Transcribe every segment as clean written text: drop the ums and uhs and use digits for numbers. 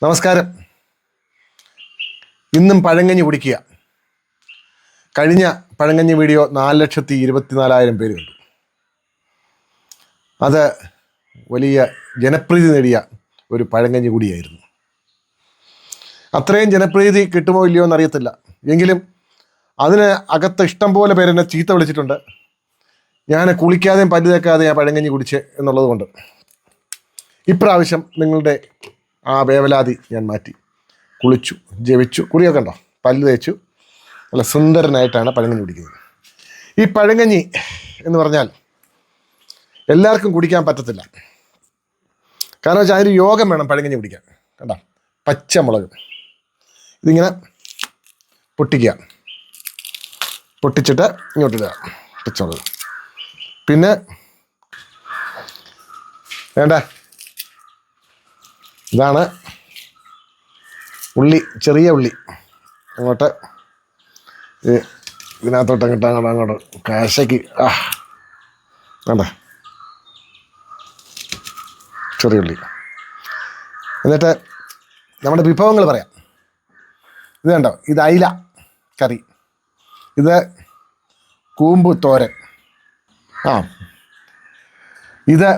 നമസ്കാരം. ഇന്നും പഴങ്കഞ്ഞി കുടിക്കുക. കഴിഞ്ഞ പഴങ്കഞ്ഞി വീഡിയോ 4,24,000 പേര് കണ്ടു. അത് വലിയ ജനപ്രീതി നേടിയ ഒരു പഴങ്കഞ്ഞി കൂടിയായിരുന്നു. അത്രയും ജനപ്രീതി കിട്ടുമോ ഇല്ലയോ എന്നറിയത്തില്ല. എങ്കിലും അതിന് അകത്ത് ഇഷ്ടം പോലെ പേരെന്നെ ചീത്ത വിളിച്ചിട്ടുണ്ട്. ഞാൻ കുളിക്കാതെയും പല്ല് തേക്കാതെയും ആ പഴങ്കഞ്ഞി കുടിച്ച് എന്നുള്ളത് കൊണ്ട് ഇപ്രാവശ്യം നിങ്ങളുടെ ആ വേവലാതി ഞാൻ മാറ്റി. കുളിച്ചു, ജപിച്ചു, കുളിയൊക്കെ ഉണ്ടോ, പല്ല് തേച്ചു, നല്ല സുന്ദരനായിട്ടാണ് പഴങ്കഞ്ഞി കുടിക്കുന്നത്. ഈ പഴങ്കഞ്ഞി എന്ന് പറഞ്ഞാൽ എല്ലാവർക്കും കുടിക്കാൻ പറ്റത്തില്ല. കാരണം വെച്ചാൽ അതിന് യോഗം വേണം പഴങ്കഞ്ഞി കുടിക്കാൻ. കണ്ടോ, പച്ചമുളക് ഇതിങ്ങനെ പൊട്ടിക്കുക, പൊട്ടിച്ചിട്ട് ഇങ്ങോട്ടിടുക പച്ചമുളക്. പിന്നെ വേണ്ട, ഇതാണ് ഉള്ളി, ചെറിയ ഉള്ളി. അങ്ങോട്ട് ഇതിനകത്തോട്ട് അങ്ങോട്ട് കാശയ്ക്ക് വേണ്ട, ചെറിയ ഉള്ളി. എന്നിട്ട് നമ്മുടെ വിഭവങ്ങൾ പറയാം. ഇത് കണ്ടോ, ഇത് അയില കറി, ഇത് കൂമ്പ് തോരൻ, ഇത്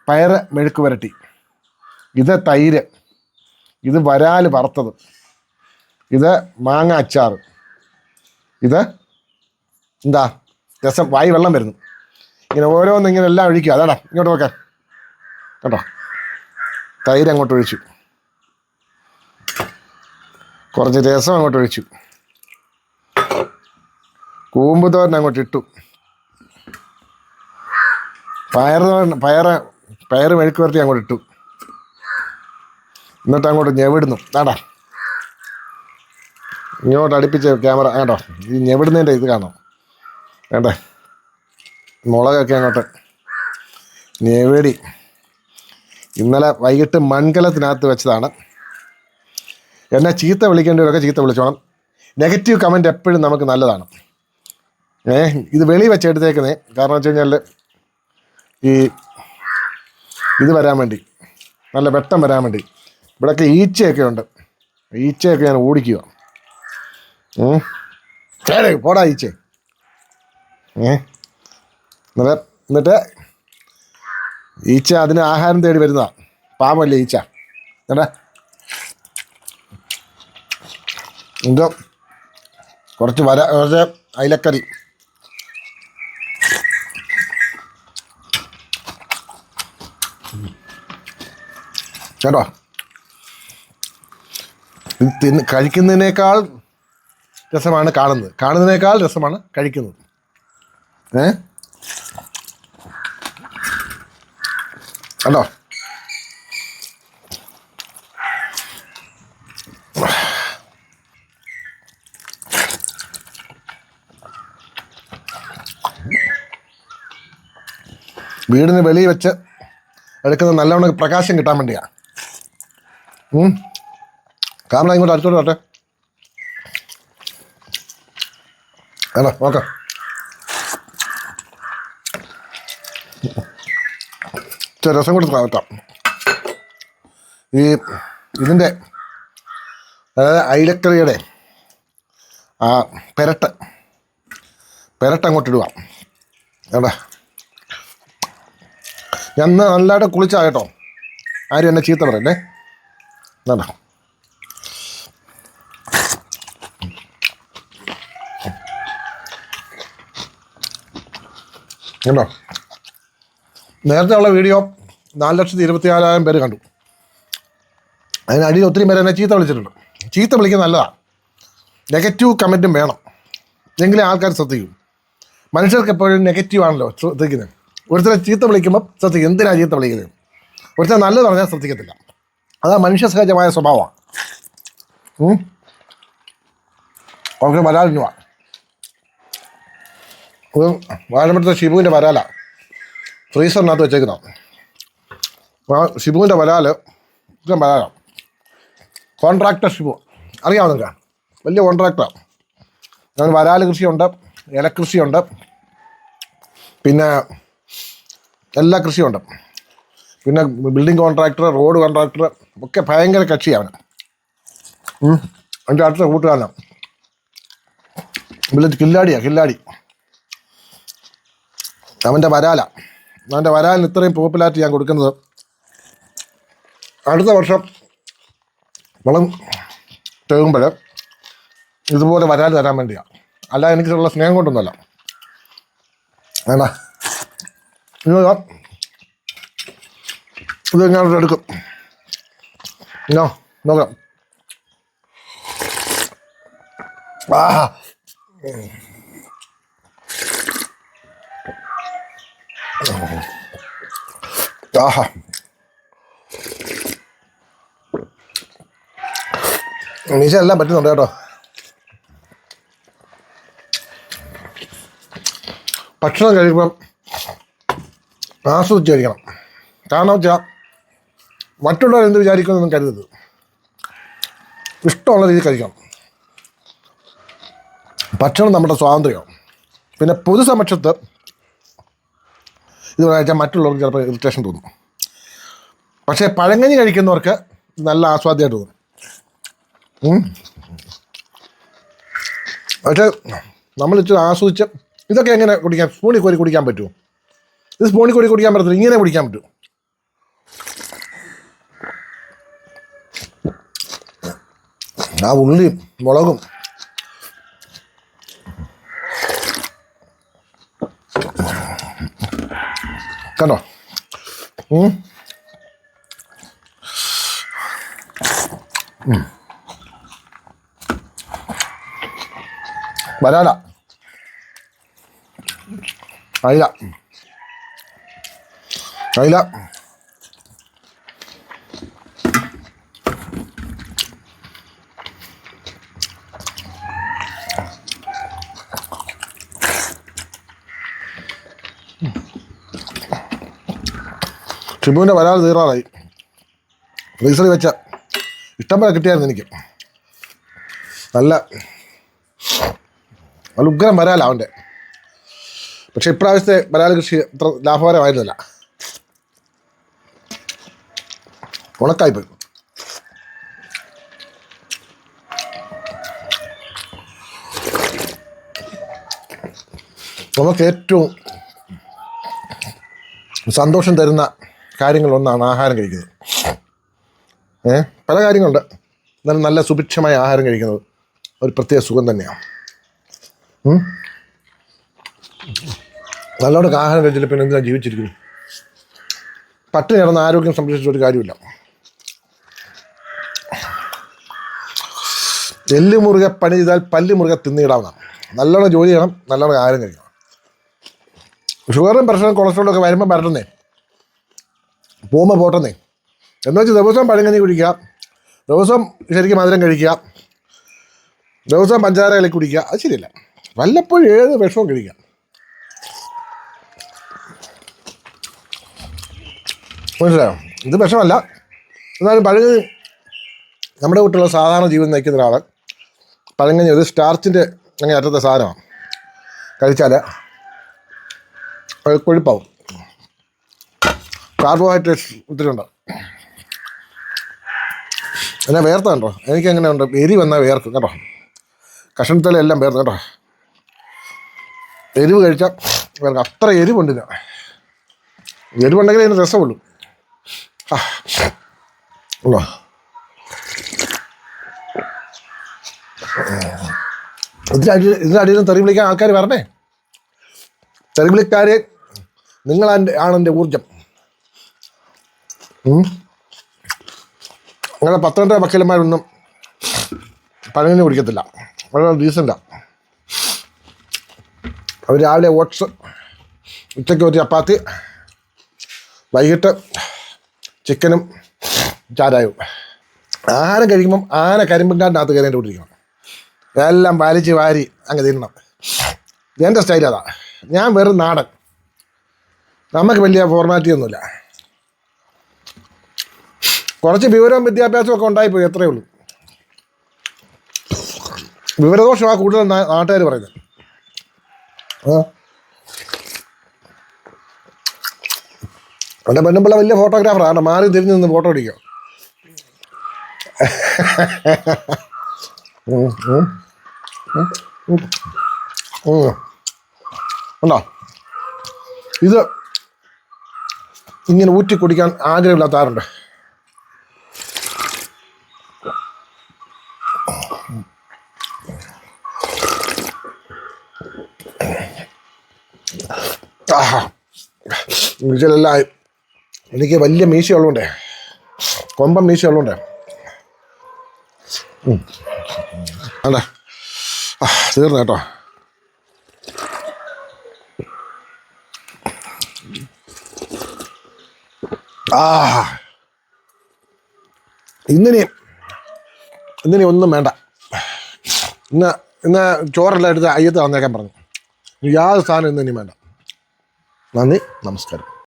പയറ് മെഴുക്ക് പുരട്ടി, ഇത് തൈര്, ഇത് വരാൽ വറുത്തത്, ഇത് മാങ്ങ അച്ചാർ, ഇത് എന്താ രസം. വായി വെള്ളം വരുന്നു. ഇങ്ങനെ ഓരോന്നും ഇങ്ങനെ എല്ലാം ഒഴിക്കുക. അതാടാ ഇങ്ങോട്ട് വെക്കാൻ. കേട്ടോ, തൈര് അങ്ങോട്ട് ഒഴിച്ചു, കുറച്ച് രസം അങ്ങോട്ട് ഒഴിച്ചു, കൂമ്പ് തോരൻ അങ്ങോട്ട് ഇട്ടു, പയറ് മെഴുക്ക് പുരട്ടി അങ്ങോട്ട് ഇട്ടു. എന്നിട്ട് അങ്ങോട്ട് ഞെവിടുന്നു. വേണ്ട, ഇങ്ങോട്ട് അടുപ്പിച്ച് ക്യാമറ കേട്ടോ, ഈ ഞെവിടുന്നതിൻ്റെ ഇത് കാണാം. വേണ്ടേ, മുളകൊക്കെ അങ്ങോട്ട് ഞെവിടി. ഇന്നലെ വൈകിട്ട് മൺകലത്തിനകത്ത് വെച്ചതാണ്. എന്നെ ചീത്ത വിളിക്കേണ്ടവരൊക്കെ ചീത്ത വിളിച്ചോണം. നെഗറ്റീവ് കമൻറ്റ് എപ്പോഴും നമുക്ക് നല്ലതാണ്. ഇത് വെളി വെച്ചെടുത്തേക്കുന്നേ. കാരണം വെച്ച് കഴിഞ്ഞാൽ ഈ ഇത് വരാൻ വേണ്ടി, നല്ല വെട്ടം വരാൻ വേണ്ടി. ഇവിടെയൊക്കെ ഈച്ചയൊക്കെ ഉണ്ട്. ഈച്ചയൊക്കെ ഞാൻ ഓടിക്കുക. പോടാ ഈച്ച. എന്നിട്ട് ഈച്ച അതിന് ആഹാരം തേടി വരുന്നതാണ്. പാമ്പല്ലേ ഈച്ച. എന്നിട്ട് എന്തോ കുറച്ച് അയിലക്കറി, കേട്ടോ. ഇത് കഴിക്കുന്നതിനേക്കാൾ രസമാണ് കാണുന്നതിനേക്കാൾ രസമാണ് കഴിക്കുന്നത്. കണ്ടോ, വീടിന് വെളിയിൽ വെച്ച് എടുക്കുന്നത് നല്ലവണ്ണം പ്രകാശം കിട്ടാൻ വേണ്ടിയാണ്. കാരണം ഇങ്ങോട്ട് അടുത്തോട്ട് വരട്ടെ. ആണോ, നോക്കാം. രസം കൂടി വറ്റാം. ഇതിൻ്റെ അതായത് അയിലക്കറിയുടെ ആ പെരട്ട് അങ്ങോട്ട് ഇടുക. എവിടെ ഞാൻ നല്ലതായിട്ട് കുളിച്ചാ കേട്ടോ. ആരും എന്നെ ചീത്ത പറയല്ലേ. വേണ്ട, കേട്ടോ. നേരത്തെ ഉള്ള വീഡിയോ 4,24,000 പേര് കണ്ടു. അതിനടിയിൽ ഒത്തിരി പേര് എന്നെ ചീത്ത വിളിച്ചിട്ടുണ്ട്. ചീത്ത വിളിക്കുന്നത് നല്ലതാണ്. നെഗറ്റീവ് കമൻറ്റും വേണം, എങ്കിലേ ആൾക്കാർ ശ്രദ്ധിക്കും. മനുഷ്യർക്ക് എപ്പോഴും നെഗറ്റീവ് ആണല്ലോ ശ്രദ്ധിക്കുന്നത്. ഒരുത്തരെ ചീത്ത വിളിക്കുമ്പോൾ ശ്രദ്ധിക്കും, എന്തിനാണ് ചീത്ത വിളിക്കുന്നത്. ഒരുത്തരെ നല്ലത് പറഞ്ഞാൽ ശ്രദ്ധിക്കത്തില്ല. അതാ മനുഷ്യ സഹജമായ സ്വഭാവമാണ്. അവർക്ക് വരാലിനുവാ. വാഴമ്പഴത്തെ ഷിബുവിൻ്റെ വരാല ഫ്രീസറിനകത്ത് വെച്ചേക്കുന്ന ഷിബുവിൻ്റെ വരാല് വരാലാണ്. കോൺട്രാക്ടർ ഷിബു അറിയാമോ നിങ്ങൾക്ക്? വലിയ കോൺട്രാക്ടറാണ്. ഞാൻ വരാൽ കൃഷിയുണ്ട്, ഇലക്കൃഷിയുണ്ട്, പിന്നെ എല്ലാ കൃഷിയുണ്ട്. പിന്നെ ബിൽഡിംഗ് കോൺട്രാക്ടർ, റോഡ് കോൺട്രാക്ടർ, ഒക്കെ ഭയങ്കര കക്ഷിയാണ്. എൻ്റെ അടുത്ത കൂട്ടുകാരനാണ്, വിളിച്ച് കില്ലാടി. അവൻ്റെ വരാലിന് ഇത്രയും പോപ്പുലാരിറ്റി ഞാൻ കൊടുക്കുന്നത് അടുത്ത വർഷം വളം തേകുമ്പോൾ ഇതുപോലെ വരാൽ തരാൻ വേണ്ടിയാണ്. അല്ല എനിക്കുള്ള സ്നേഹം കൊണ്ടൊന്നുമല്ല. വേണ്ട, ഇത് ഞാനിവിടെ എടുക്കും. നോക്കാം. മീശ എല്ലാം പറ്റുന്നുണ്ട് കേട്ടോ. ഭക്ഷണം കഴിക്കുമ്പം ആസ്വദിച്ച് കഴിക്കണം. കാരണം വെച്ചാൽ മറ്റുള്ളവർ എന്ത് വിചാരിക്കുമെന്നൊന്നും കരുതരുത്. ഇഷ്ടമുള്ള രീതിയിൽ കഴിക്കണം. ഭക്ഷണം നമ്മുടെ സ്വാതന്ത്ര്യമാണ്. പിന്നെ പൊതുസമക്ഷത്ത് ഇത് കഴിച്ചാൽ മറ്റുള്ളവർക്ക് ചിലപ്പോൾ ഇറിറ്റേഷൻ തോന്നും. പക്ഷേ പഴങ്കഞ്ഞി കഴിക്കുന്നവർക്ക് നല്ല ആസ്വാദ്യമായിട്ട് തോന്നും. പക്ഷേ നമ്മൾ ഇച്ചിരി ആസ്വദിച്ച് ഇതൊക്കെ എങ്ങനെ കുടിക്കാൻ, സ്പൂണിൽ കോരി കുടിക്കാൻ പറ്റുമോ? ഇത് സ്പൂണിൽ കോരി കുടിക്കാൻ പറ്റത്തില്ല, ഇങ്ങനെ കുടിക്കാൻ പറ്റും. ആ ഉള്ളിയും മുളകും കണ്ടോ. വരാല, അയില, ഷിബുവിൻ്റെ വരാൽ തീറാറായി. ഫ്രീസറിൽ വെച്ച ഇഷ്ടം പോലെ കിട്ടിയായിരുന്നു എനിക്ക്. നല്ല ഉഗ്രം വരാല അവൻ്റെ. പക്ഷെ ഇപ്രാവശ്യത്തെ വരാൽ കൃഷി അത്ര ലാഭകരമായിരുന്നില്ല, ഉണക്കായിപ്പോയി. നമുക്ക് ഏറ്റവും സന്തോഷം തരുന്ന കാര്യങ്ങളൊന്നാണ് ആഹാരം കഴിക്കുന്നത്. പല കാര്യങ്ങളുണ്ട്, എന്നാലും നല്ല സുഭിക്ഷമായ ആഹാരം കഴിക്കുന്നത് ഒരു പ്രത്യേക സുഖം തന്നെയാണ്. നല്ലോണം ആഹാരം കഴിച്ചിട്ട് പിന്നെ എന്തിനാണ് ജീവിച്ചിരിക്കുന്നു? പട്ടിണി കിടന്ന് ആരോഗ്യം സംരക്ഷിച്ചൊരു കാര്യമില്ല. എല്ല് മുറുകെ പണി ചെയ്താൽ പല്ല് മുറുകെ തിന്നിടാവുന്നതാണ്. നല്ലോണം ജോലി ചെയ്യണം, നല്ലോണം ആഹാരം കഴിക്കണം. ഷുഗറും പ്രഷറും കൊളസ്ട്രോളും ഒക്കെ വരുമ്പോൾ വരട്ടുന്നേ, പോകുമ്പോൾ പോട്ടെന്നേ. എന്ന് വെച്ചാൽ ദിവസവും പഴങ്കഞ്ഞി കുടിക്കുക, ദിവസവും ശരിക്കും മധുരം കഴിക്കുക, ദിവസവും പഞ്ചാര ഇലക്കി കുടിക്കുക, അത് ശരിയല്ല. വല്ലപ്പോഴും ഏത് വിഷവും കഴിക്കുക. മനസ്സിലായോ? ഇത് വിഷമല്ല, എന്നാലും പഴങ്കഞ്ഞി നമ്മുടെ വീട്ടിലുള്ള സാധാരണ ജീവിതം നയിക്കുന്ന ഒരാൾ പഴങ്കഞ്ഞി ഒരു സ്റ്റാർച്ചിൻ്റെ അങ്ങനെ അറ്റത്തെ സാധനമാണ്. കഴിച്ചാൽ അത് കൊഴുപ്പാവും, കാർബോഹൈഡ്രേറ്റ്സ് ഒത്തിരി ഉണ്ട്. എന്നെ വേർത്ത കണ്ടോ? എനിക്കങ്ങനെ ഉണ്ട്, എരി വന്നാൽ വേർക്കും കേട്ടോ. കഷണത്തിലെല്ലാം വേർത്ത് കേട്ടോ. എരിവ് കഴിച്ചാൽ വേർക്കും, അത്ര എരിവുണ്ട്. എരിവുണ്ടെങ്കിൽ അതിന് രസമുള്ളൂ. ഇതിനടിയിൽ നിന്ന് തെറി വിളിക്കാൻ ആൾക്കാർ വരണേ. തെറി വിളിക്കാരെ ആണെൻ്റെ ഊർജം. അങ്ങനെ 12 വക്കീലന്മാരൊന്നും പഴങ്കഞ്ഞി കുടിക്കത്തില്ല, വളരെ ഡീസൻ്റാണ്. അവർ രാവിലെ ഓട്സ്, ഉച്ചയ്ക്ക് ഒരു ചപ്പാത്തി, വൈകിട്ട് ചിക്കനും ചാരായും. ആഹാരം കഴിക്കുമ്പം ആന കരിമ്പുണ്ടാടിനകത്ത് കയറേണ്ടി കൊണ്ടിരിക്കണം, എല്ലാം വലിച്ച് വാരി അങ്ങ് തിന്നണം. എൻ്റെ സ്റ്റൈൽ അതാ. ഞാൻ വെറും നാടൻ, നമുക്ക് വലിയ ഫോർമാലിറ്റി ഒന്നുമില്ല. കുറച്ച് വിവരവും വിദ്യാഭ്യാസവും ഒക്കെ ഉണ്ടായിപ്പോയി, എത്രയേ ഉള്ളൂ. വിവരദോഷമാണ് കൂടുതൽ നാട്ടുകാർ പറയുന്നത്. എൻ്റെ പെണ്ണുമ്പിള്ള വലിയ ഫോട്ടോഗ്രാഫറാണ്, മാറി തിരിഞ്ഞ് നിന്ന് ഫോട്ടോ അടിക്കുക. ഉണ്ടോ? ഇത് ഇങ്ങനെ ഊറ്റി കുടിക്കാൻ ആഗ്രഹമില്ലാത്ത ആരുണ്ട്? മീശലെല്ലാം എനിക്ക് വലിയ മീശയുള്ളതുകൊണ്ടേ, കൊമ്പൻ മീശയുള്ളതുകൊണ്ടേ. അല്ലേ തീർന്നു കേട്ടോ. ഇന്നിനി ഒന്നും വേണ്ട. ഇന്ന് ചോറെല്ലാം എടുത്ത് അയ്യത്ത് വന്നേക്കാൻ പറഞ്ഞു. യാതൊരു സാധനം ഇന്നിനി വേണ്ട. നന്ദി, നമസ്കാരം.